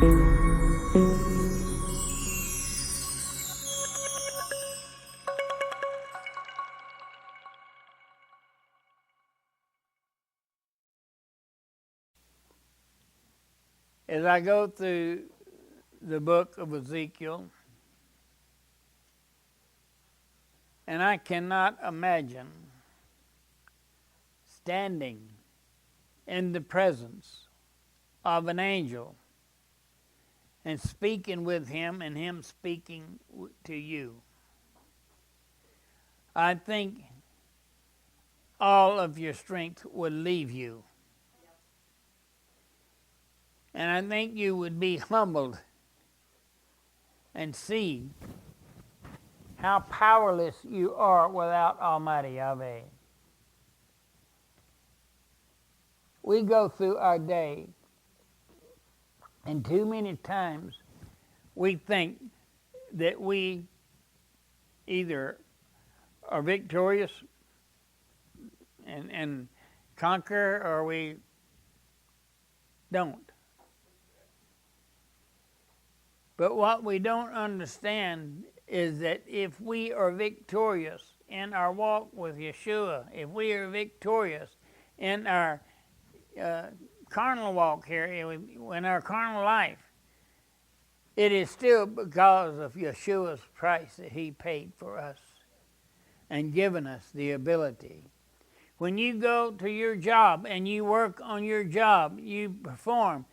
As I go through the book of Ezekiel, and I cannot imagine standing in the presence of an angel and speaking with him and him speaking to you. I think all of your strength would leave you. And I think you would be humbled and see how powerless you are without Almighty Yahweh. We go through our day, and too many times we think that we either are victorious and conquer, or we don't. But what we don't understand is that if we are victorious in our walk with Yeshua, if we are victorious in our carnal walk here, in our carnal life, it is still because of Yeshua's price that he paid for us and given us the ability. When you go to your job and you work on your job, you perform,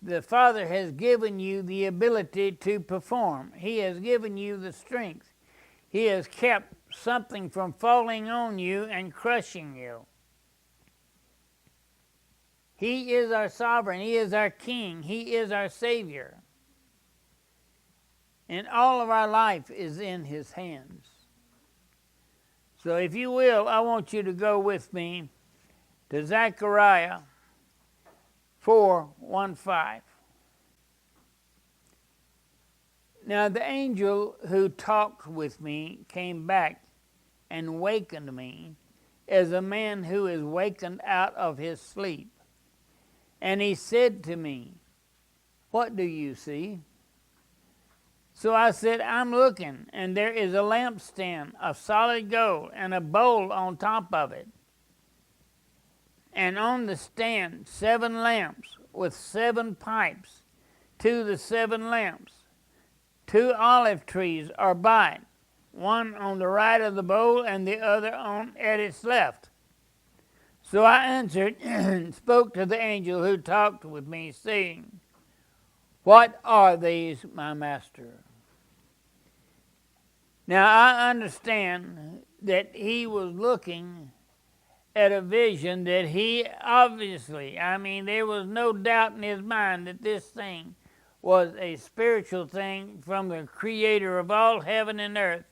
the Father has given you the ability to perform. He has given you the strength. He has kept something from falling on you and crushing you. He is our sovereign. He is our King. He is our Savior. And all of our life is in His hands. So if you will, I want you to go with me to Zechariah 4:1-5. Now the angel who talked with me came back and wakened me as a man who is wakened out of his sleep. And he said to me, "What do you see?" So I said, "I'm looking, and there is a lampstand of solid gold and a bowl on top of it. And on the stand 7 lamps with 7 pipes to the 7 lamps. 2 olive trees are by it, one on the right of the bowl and the other at its left." So I answered and spoke to the angel who talked with me, saying, "What are these, my master?" Now I understand that he was looking at a vision that he obviously, there was no doubt in his mind that this thing was a spiritual thing from the Creator of all heaven and earth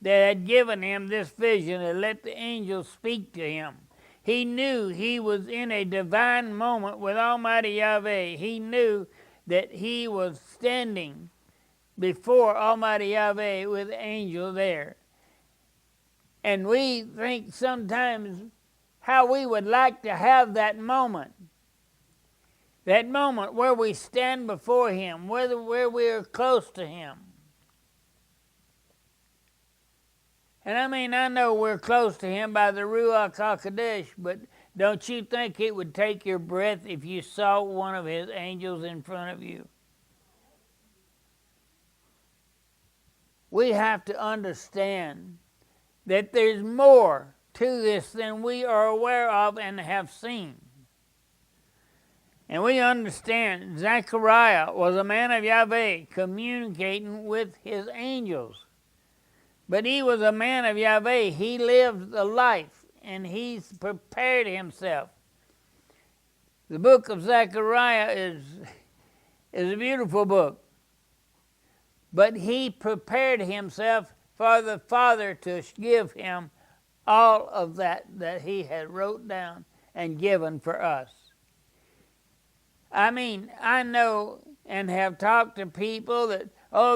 that had given him this vision and let the angel speak to him. He knew he was in a divine moment with Almighty Yahweh. He knew that he was standing before Almighty Yahweh with the angel there. And we think sometimes how we would like to have that moment where we stand before him, where we are close to him. And I know we're close to him by the Ruach HaKodesh, but don't you think it would take your breath if you saw one of his angels in front of you? We have to understand that there's more to this than we are aware of and have seen. And we understand Zechariah was a man of Yahweh communicating with his angels. But he was a man of Yahweh. He lived the life and he's prepared himself. The book of Zechariah is a beautiful book. But he prepared himself for the Father to give him all of that he had wrote down and given for us. I know and have talked to people that,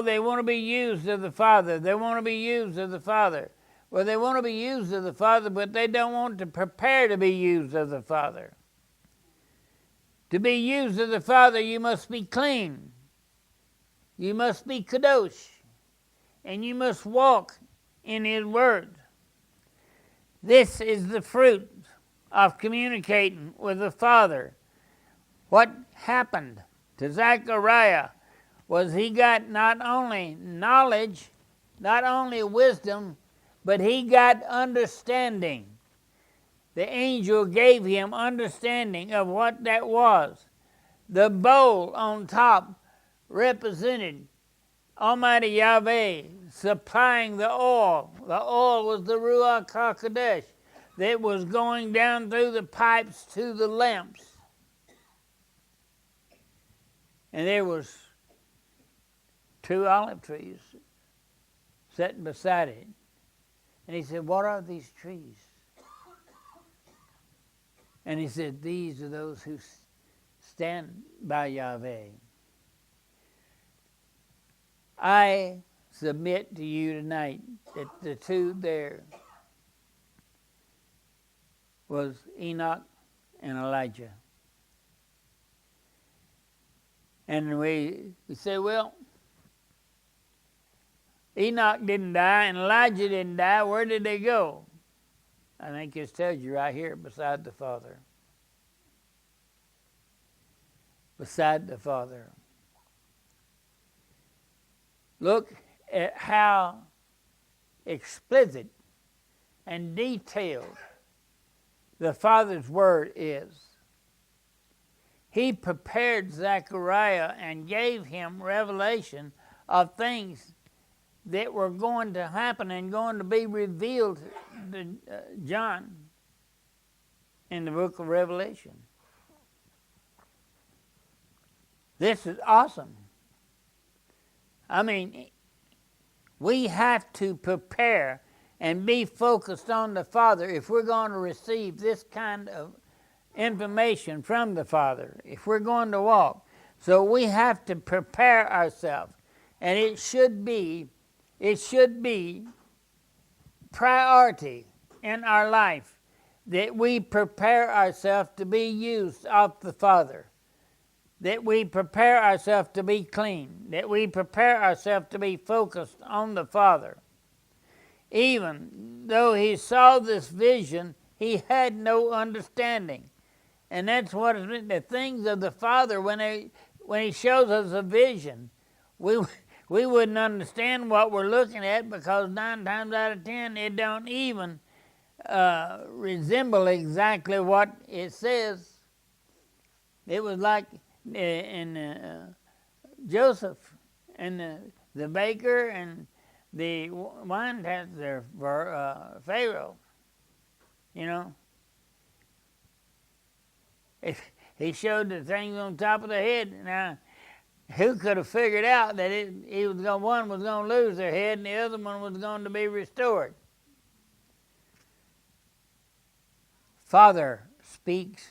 they want to be used of the Father. They want to be used of the Father. Well, they want to be used of the Father, but they don't want to prepare to be used of the Father. To be used of the Father, you must be clean. You must be kadosh, and you must walk in His Word. This is the fruit of communicating with the Father. What happened to Zechariah was he got not only knowledge, not only wisdom, but he got understanding. The angel gave him understanding of what that was. The bowl on top represented Almighty Yahweh supplying the oil. The oil was the Ruach HaKodesh that was going down through the pipes to the lamps. And there was 2 olive trees sitting beside it. And he said, what are these trees? And he said, these are those who stand by Yahweh. I submit to you tonight that the 2 there was Enoch and Elijah. And we say, well, Enoch didn't die and Elijah didn't die. Where did they go? I think it tells you right here beside the Father. Beside the Father. Look at how explicit and detailed the Father's Word is. He prepared Zechariah and gave him revelation of things that were going to happen and going to be revealed to John in the book of Revelation. This is awesome. I mean, we have to prepare and be focused on the Father if we're going to receive this kind of information from the Father, if we're going to walk. So we have to prepare ourselves. And it should be priority in our life that we prepare ourselves to be used of the Father, that we prepare ourselves to be clean, that we prepare ourselves to be focused on the Father. Even though he saw this vision, he had no understanding. And that's what the things of the Father, when he shows us a vision, we wouldn't understand what we're looking at, because 9 times out of 10 it don't even resemble exactly what it says. It was like in Joseph and the baker and the wine tester for Pharaoh. You know, he showed the things on top of the head. Now, who could have figured out that one was going to lose their head and the other one was going to be restored? Father speaks.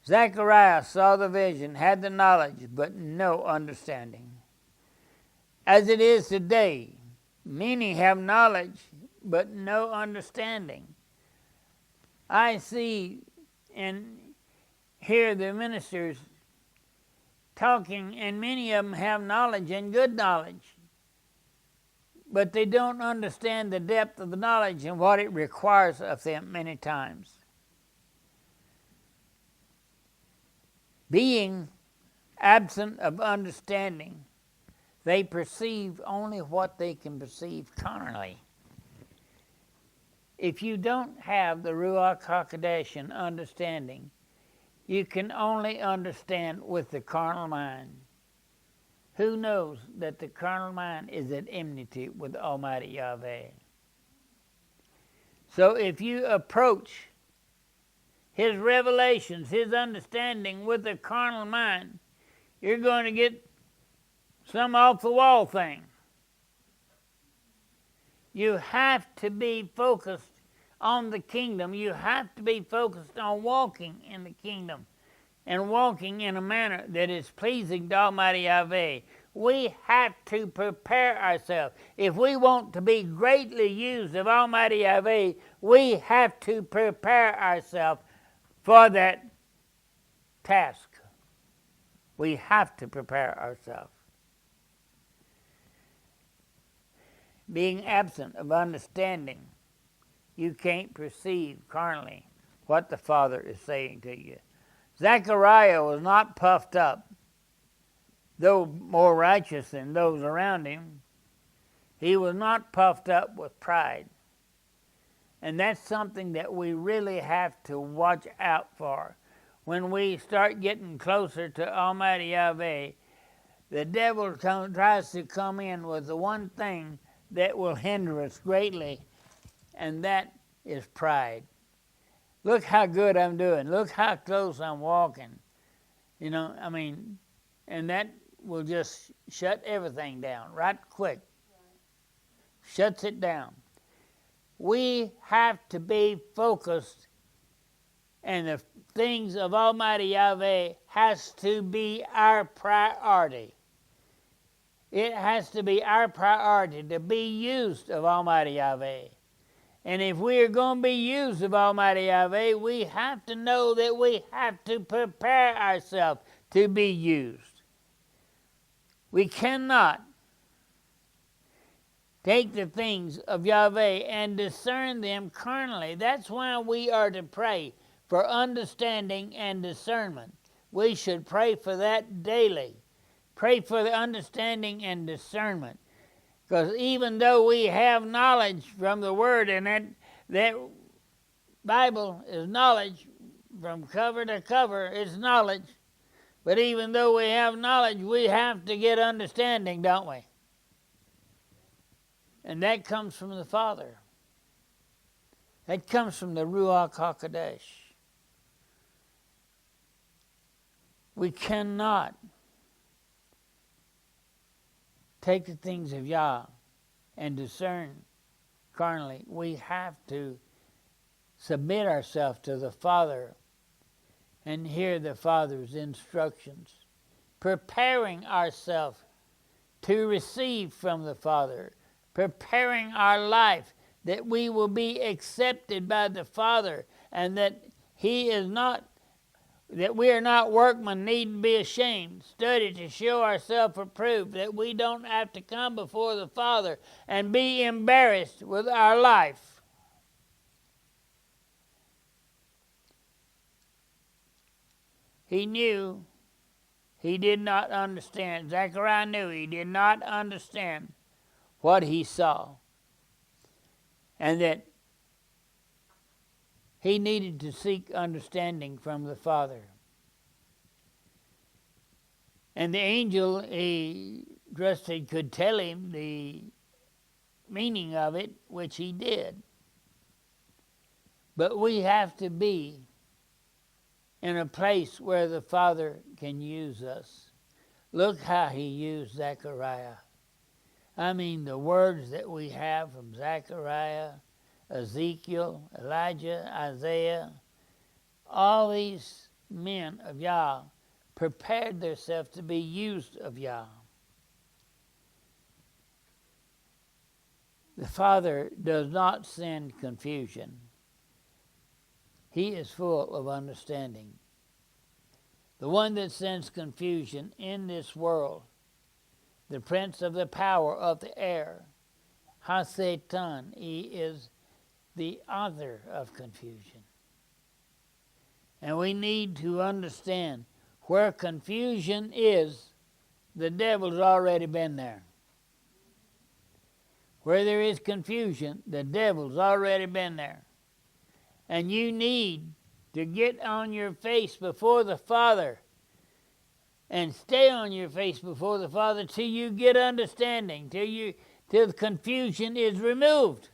Zechariah saw the vision, had the knowledge, but no understanding. As it is today, many have knowledge, but no understanding. I see and hear the ministers talking, and many of them have knowledge and good knowledge, but they don't understand the depth of the knowledge and what it requires of them many times. Being absent of understanding, they perceive only what they can perceive carnally. If you don't have the Ruach HaKodesh and understanding, you can only understand with the carnal mind. Who knows that the carnal mind is at enmity with Almighty Yahweh? So if you approach His revelations, His understanding with a carnal mind, you're going to get some off-the-wall thing. You have to be focused on the kingdom. You have to be focused on walking in the kingdom and walking in a manner that is pleasing to Almighty Yahweh. We have to prepare ourselves. If we want to be greatly used of Almighty Yahweh, we have to prepare ourselves for that task. We have to prepare ourselves. being absent of understanding, you can't perceive carnally what the Father is saying to you. Zechariah was not puffed up, though more righteous than those around him. He was not puffed up with pride. And that's something that we really have to watch out for. When we start getting closer to Almighty Yahweh, the devil tries to come in with the one thing that will hinder us greatly, and that is pride. Look how good I'm doing. Look how close I'm walking. And that will just shut everything down right quick. Shuts it down. We have to be focused, and the things of Almighty Yahweh has to be our priority. It has to be our priority to be used of Almighty Yahweh. And if we are going to be used of Almighty Yahweh, we have to know that we have to prepare ourselves to be used. We cannot take the things of Yahweh and discern them carnally. That's why we are to pray for understanding and discernment. We should pray for that daily. Pray for the understanding and discernment. Because even though we have knowledge from the Word, and that Bible is knowledge from cover to cover, it's knowledge. But even though we have knowledge, we have to get understanding, don't we? And that comes from the Father. That comes from the Ruach HaKodesh. We cannot take the things of Yah and discern carnally. We have to submit ourselves to the Father and hear the Father's instructions, preparing ourselves to receive from the Father, preparing our life that we will be accepted by the Father, and that we are not workmen need to be ashamed, study to show ourselves approved, that we don't have to come before the Father and be embarrassed with our life. He knew he did not understand. Zechariah knew he did not understand what he saw, and that he needed to seek understanding from the Father. And the angel, he trusted, could tell him the meaning of it, which he did. But we have to be in a place where the Father can use us. Look how he used Zechariah. I mean, the words that we have from Zechariah, Ezekiel, Elijah, Isaiah, all these men of Yah prepared themselves to be used of Yah. The Father does not send confusion. He is full of understanding. The one that sends confusion in this world, the prince of the power of the air, Ha-Satan, he is the author of confusion. And we need to understand where confusion is, the devil's already been there. Where there is confusion, the devil's already been there. And you need to get on your face before the Father and stay on your face before the Father till you get understanding, till the confusion is removed.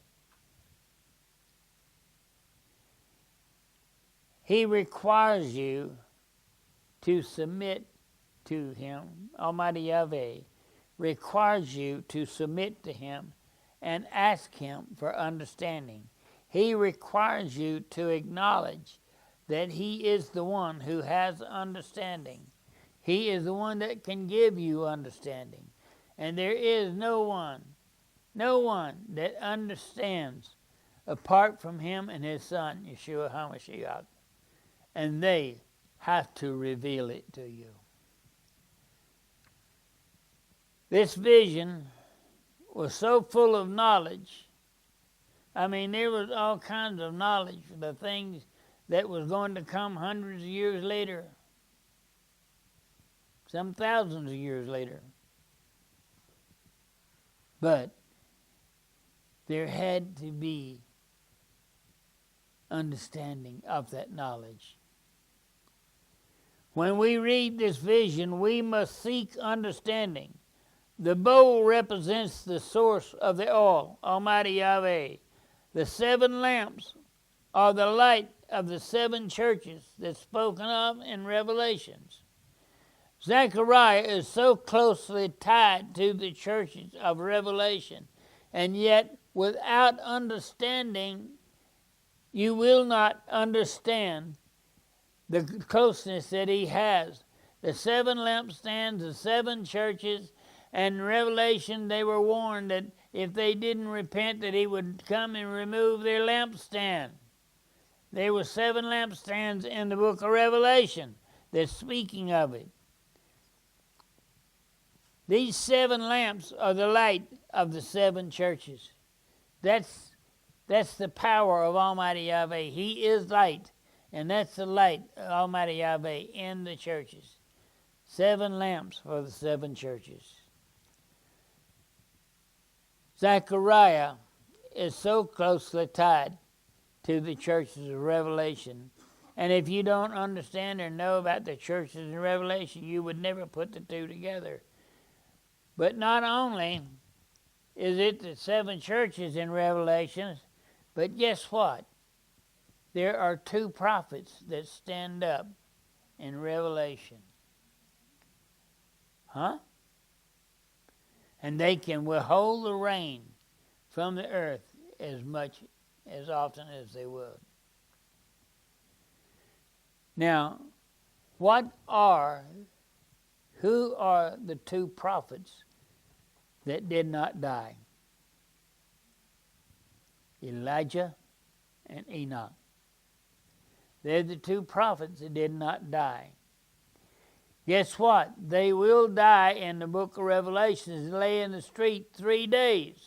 He requires you to submit to him. Almighty Yahweh requires you to submit to him and ask him for understanding. He requires you to acknowledge that he is the one who has understanding. He is the one that can give you understanding. And there is no one that understands apart from him and his Son, Yeshua HaMashiach. And they have to reveal it to you. This vision was so full of knowledge. I mean, there was all kinds of knowledge, the things that was going to come hundreds of years later, some thousands of years later. But there had to be understanding of that knowledge. When we read this vision, we must seek understanding. The bowl represents the source of the oil, Almighty Yahweh. The 7 lamps are the light of the 7 churches that's spoken of in Revelations. Zechariah is so closely tied to the churches of Revelation, and yet without understanding, you will not understand the closeness that he has. The 7 lampstands, the 7 churches, and in Revelation they were warned that if they didn't repent, that he would come and remove their lampstand. There were 7 lampstands in the book of Revelation that's speaking of it. These 7 lamps are the light of the 7 churches. That's the power of Almighty Yahweh. He is light, and that's the light of Almighty Yahweh in the churches. 7 lamps for the 7 churches. Zechariah is so closely tied to the churches of Revelation. And if you don't understand or know about the churches in Revelation, you would never put the two together. But not only is it the 7 churches in Revelation, but guess what? There are 2 prophets that stand up in Revelation. Huh? And they can withhold the rain from the earth as often as they would. Now, who are the 2 prophets that did not die? Elijah and Enoch. They're the 2 prophets that did not die. Guess what? They will die in the book of Revelation, lay in the street 3 days.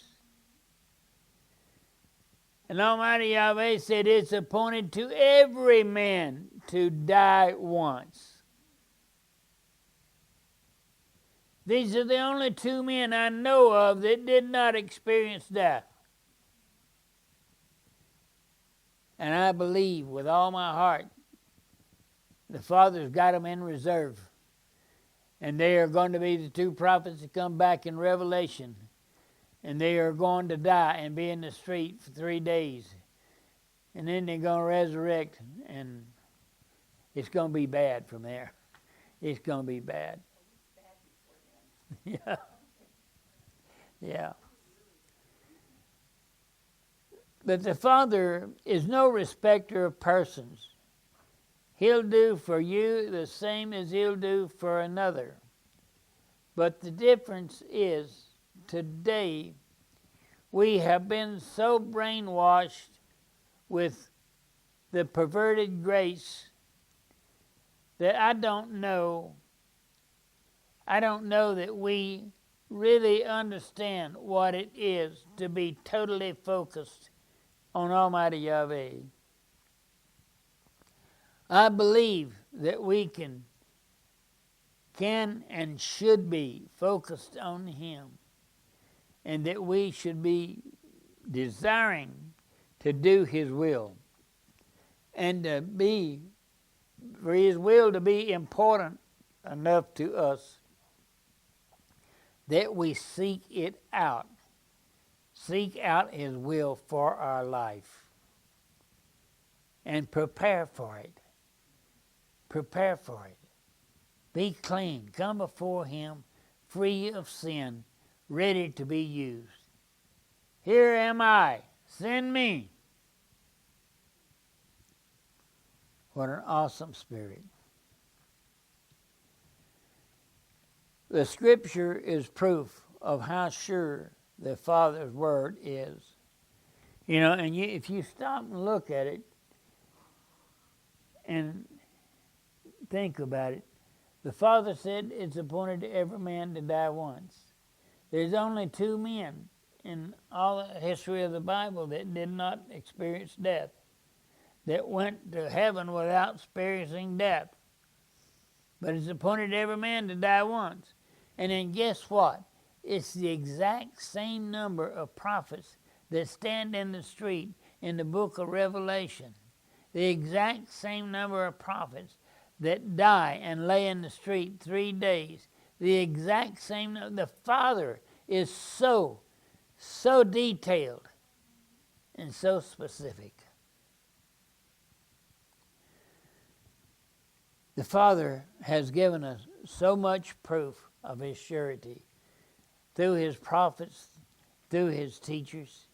And Almighty Yahweh said it's appointed to every man to die once. These are the only 2 men I know of that did not experience death. And I believe with all my heart the Father's got them in reserve. And they are going to be the 2 prophets that come back in Revelation. And they are going to die and be in the street for 3 days. And then they're going to resurrect, and it's going to be bad from there. It's going to be bad. Yeah. Yeah. But the Father is no respecter of persons. He'll do for you the same as he'll do for another. But the difference is, today we have been so brainwashed with the perverted grace that I don't know that we really understand what it is to be totally focused on Almighty Yahweh. I believe that we can and should be focused on Him, and that we should be desiring to do His will, and for His will to be important enough to us that we seek it out. Seek out His will for our life and prepare for it. Prepare for it. Be clean. Come before Him free of sin, ready to be used. Here am I. Send me. What an awesome spirit. The Scripture is proof of how sure the Father's Word is. You know, and if you stop and look at it and think about it, the Father said it's appointed to every man to die once. There's only 2 men in all the history of the Bible that did not experience death, that went to heaven without experiencing death. But it's appointed every man to die once. And then guess what? It's the exact same number of prophets that stand in the street in the book of Revelation. The exact same number of prophets that die and lay in the street 3 days. The exact same number. The Father is so detailed and so specific. The Father has given us so much proof of His surety through His prophets, through His teachers.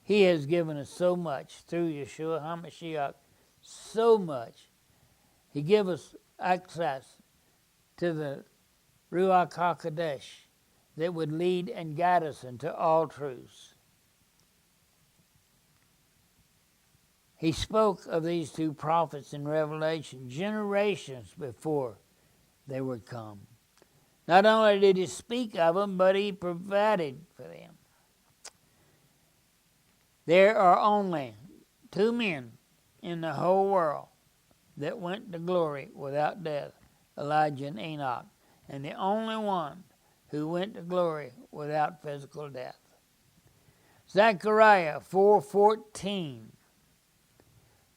He has given us so much through Yeshua HaMashiach, so much. He gave us access to the Ruach HaKodesh that would lead and guide us into all truths. He spoke of these two prophets in Revelation generations before they would come. Not only did He speak of them, but He provided for them. There are only 2 men in the whole world that went to glory without death, Elijah and Enoch, and the only one who went to glory without physical death. Zechariah 4:14.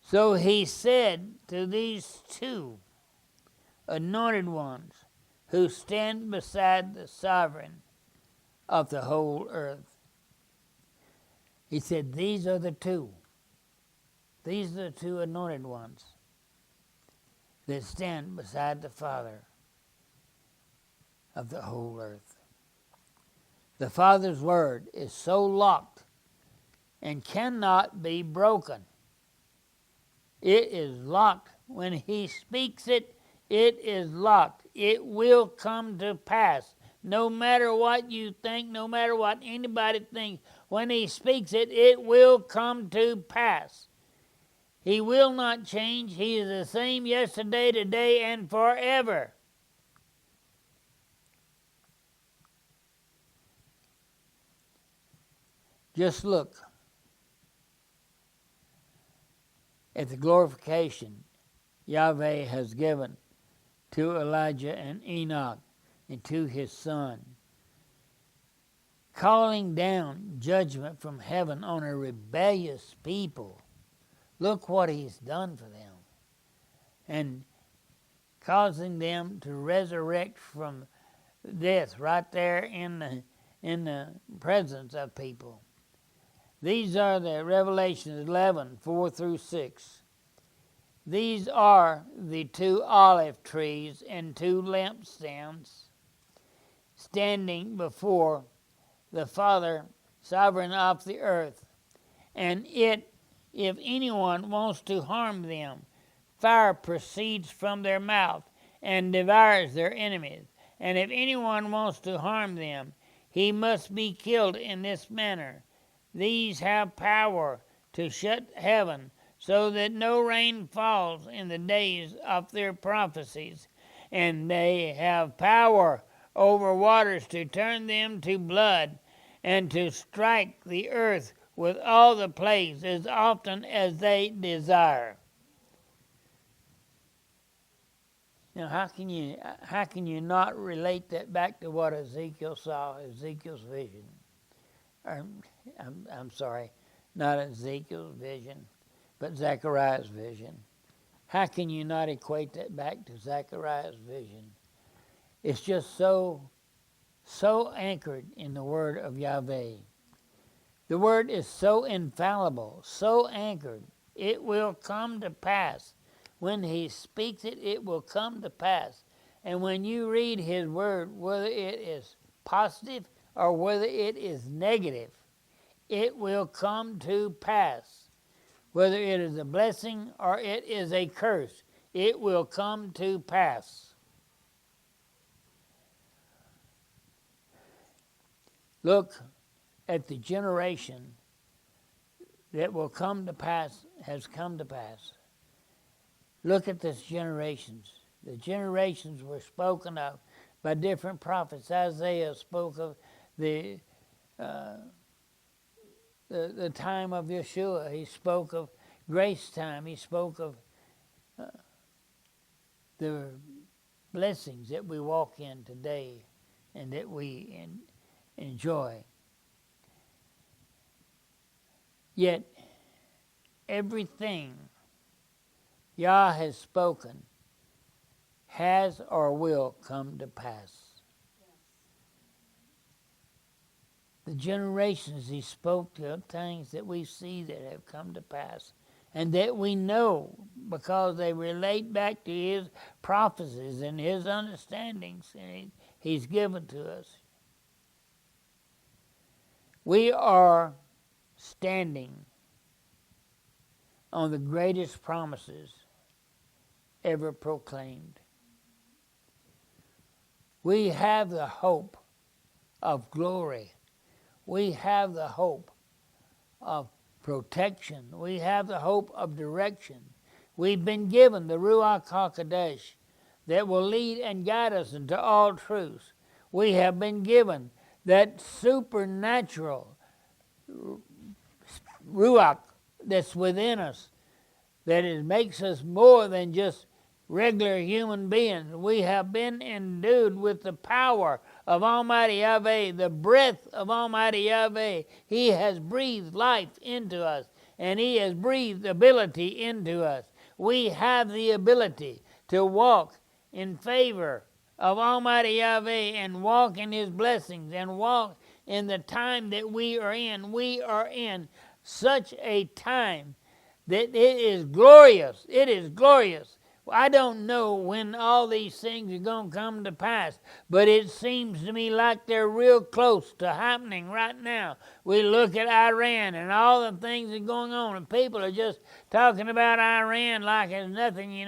So He said to these 2 anointed ones who stand beside the sovereign of the whole earth. He said, these are the 2. These are the 2 anointed ones that stand beside the Father of the whole earth. The Father's word is so locked and cannot be broken. It is locked. When He speaks it, it is locked. It will come to pass. No matter what you think, no matter what anybody thinks, when He speaks it, it will come to pass. He will not change. He is the same yesterday, today, and forever. Just look at the glorification Yahweh has given to Elijah and Enoch and to his son, calling down judgment from heaven on a rebellious people. Look what He's done for them, and causing them to resurrect from death right there in the presence of people. These are the Revelation 11:4-6. These are the 2 olive trees and 2 lampstands standing before the Father, sovereign of the earth. And if anyone wants to harm them, fire proceeds from their mouth and devours their enemies. And if anyone wants to harm them, he must be killed in this manner. These have power to shut heaven so that no rain falls in the days of their prophecies. And they have power over waters to turn them to blood and to strike the earth with all the plagues as often as they desire. Now, how can you not relate that back to what Ezekiel saw, Ezekiel's vision? I'm sorry, not Ezekiel's vision, but Zechariah's vision. How can you not equate that back to Zechariah's vision? It's just so anchored in the word of Yahweh. The word is so infallible, so anchored. It will come to pass. When He speaks it, it will come to pass. And when you read His word, whether it is positive or whether it is negative, it will come to pass. Whether it is a blessing or it is a curse, it will come to pass. Look at the generation that will come to pass, has come to pass. Look at this generations. The generations were spoken of by different prophets. Isaiah spoke of the the time of Yeshua. He spoke of grace time. He spoke of the blessings that we walk in today and that we enjoy. Yet, everything Yah has spoken has or will come to pass. The generations he spoke to, things that we see that have come to pass, and that we know because they relate back to his prophecies and his understandings and he's given to us. We are standing on the greatest promises ever proclaimed. We have the hope of glory. We have the hope of protection. We have the hope of direction. We've been given the Ruach HaKodesh that will lead and guide us into all truth. We have been given that supernatural Ruach that's within us that it makes us more than just regular human beings. We have been endued with the power of Almighty Yahweh, the breath of Almighty Yahweh. He has breathed life into us, and he has breathed ability into us. We have the ability to walk in favor of Almighty Yahweh and walk in his blessings and walk in the time that we are in. We are in such a time that it is glorious. It is glorious. I don't know when all these things are going to come to pass, but it seems to me like they're real close to happening right now. We look at Iran and all the things that are going on, and people are just talking about Iran like it's nothing,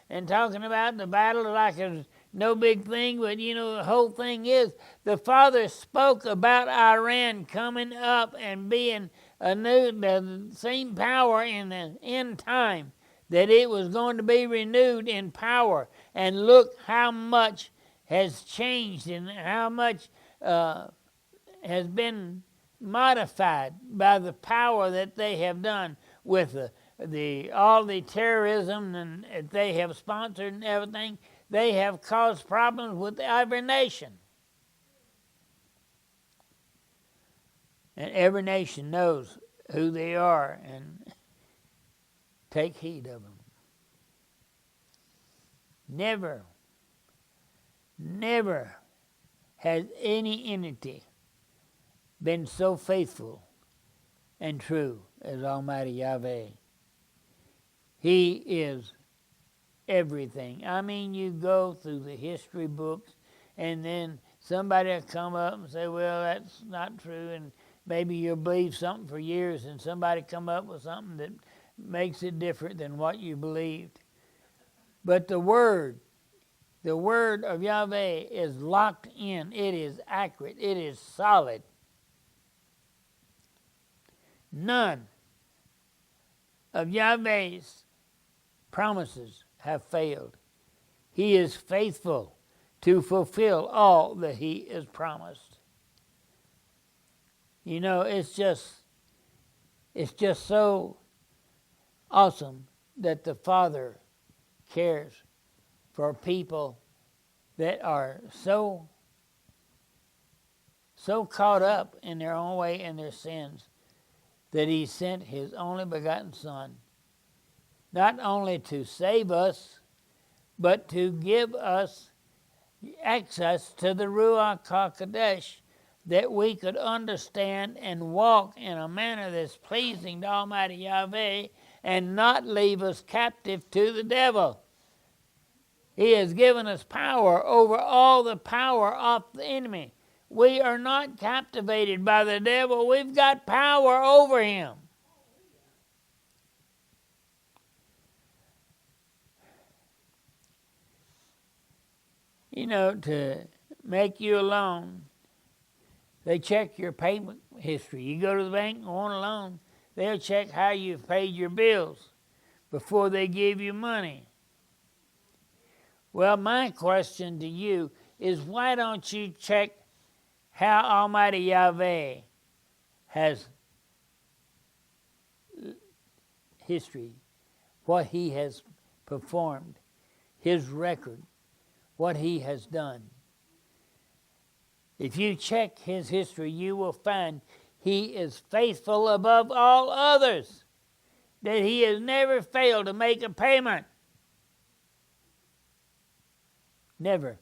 and talking about the battle like it's no big thing. But, the whole thing is the Father spoke about Iran coming up and being the same power in the end time, that it was going to be renewed in power. And look how much has changed and how much has been modified by the power that they have done with all the terrorism and they have sponsored and everything. They have caused problems with every nation. And every nation knows who they are and take heed of them. Never has any entity been so faithful and true as Almighty Yahweh. He is everything. I mean, you go through the history books and then somebody will come up and say, well, that's not true, and maybe you'll believe something for years and somebody come up with something that makes it different than what you believed. But the word of Yahweh is locked in. It is accurate. It is solid. None of Yahweh's promises have failed. He is faithful to fulfill all that he has promised. It's just so awesome that the Father cares for people that are so caught up in their own way and their sins that he sent his only begotten Son, not only to save us, but to give us access to the Ruach HaKodesh, that we could understand and walk in a manner that's pleasing to Almighty Yahweh and not leave us captive to the devil. He has given us power over all the power of the enemy. We are not captivated by the devil. We've got power over him. To make you a loan, they check your payment history. You go to the bank and want a loan, they'll check how you've paid your bills before they give you money. Well, my question to you is, why don't you check how Almighty Yahweh has history, what he has performed, his record, what he has done. If you check his history, you will find he is faithful above all others, that he has never failed to make a payment. Never.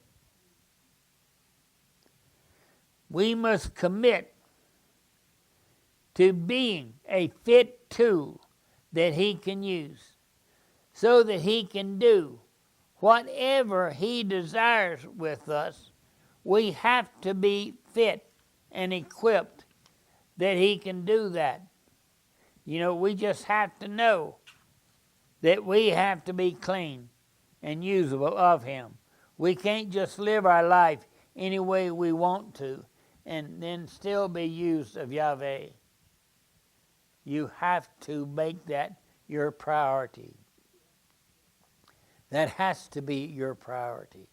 We must commit to being a fit tool that he can use, so that he can do whatever he desires with us. We have to be fit and equipped that he can do that. We just have to know that we have to be clean and usable of him. We can't just live our life any way we want to and then still be used of Yahweh. You have to make that your priority. That has to be your priority.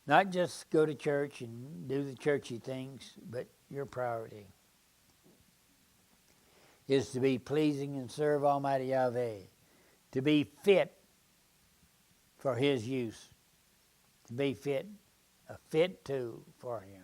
Not just go to church and do the churchy things, but your priority is to be pleasing and serve Almighty Yahweh, to be fit for his use, to be fit, a fit tool for him.